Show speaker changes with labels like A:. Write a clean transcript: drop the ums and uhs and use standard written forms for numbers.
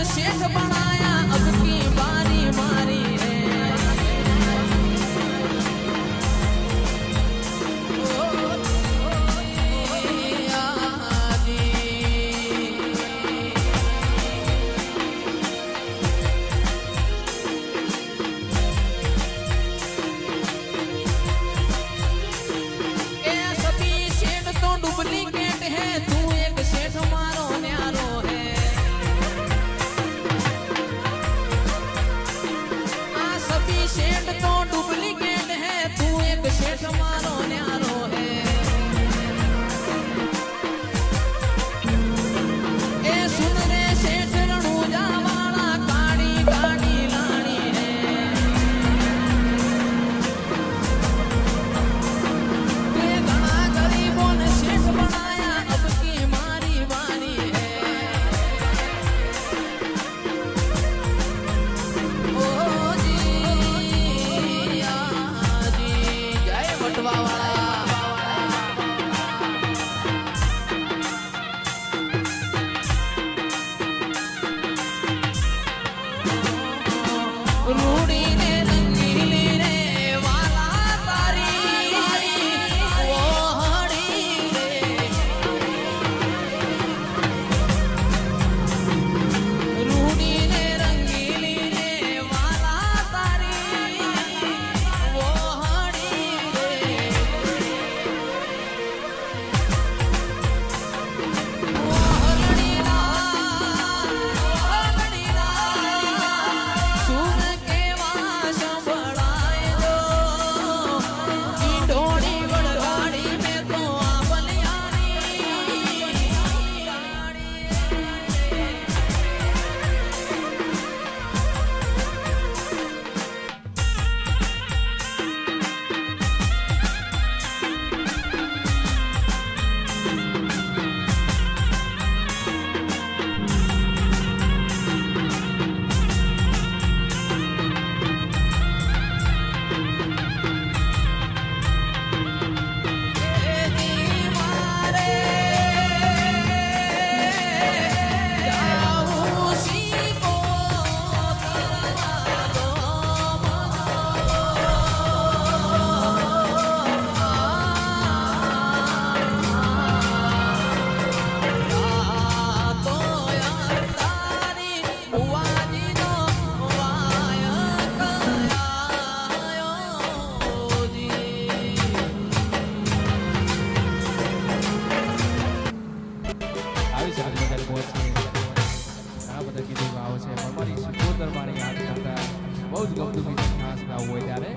A: शेठ बनाया अब की बारी मारी है। सभी शेठ तो डुप्लीकेट है, तू एक शेठ मारो न्यारो है। सभी शेठ तो डुप्लीकेट है, तू एक शेठ मारो न्यारो है। ए सुन रे शेठ रणूजा वाला काड़ी काड़ी लानी है। ते घना गरीबों ने शेठ बनाया अब की मारी बारी है। ओ जी जी जय वटवा वाला रूड़ी ने रंगीली रे वाला तारी वो हड़ी रे। रूड़ी ने रंगीली रे वाला तारी वो हड़ी रे। वो हलड़ी रा सुन के वास बढ़ाए दो की ढोड़ी गड़गाड़ी में तो बलियानी
B: આવી છે આજે વધારે મોજ છે. ઘણા બધા ગીતો ગાવો છે પણ મારી શિકોતર મારી યાદ કરતા બહુ જ ગમતું ગીત ખાસ ગાવું હોય ત્યારે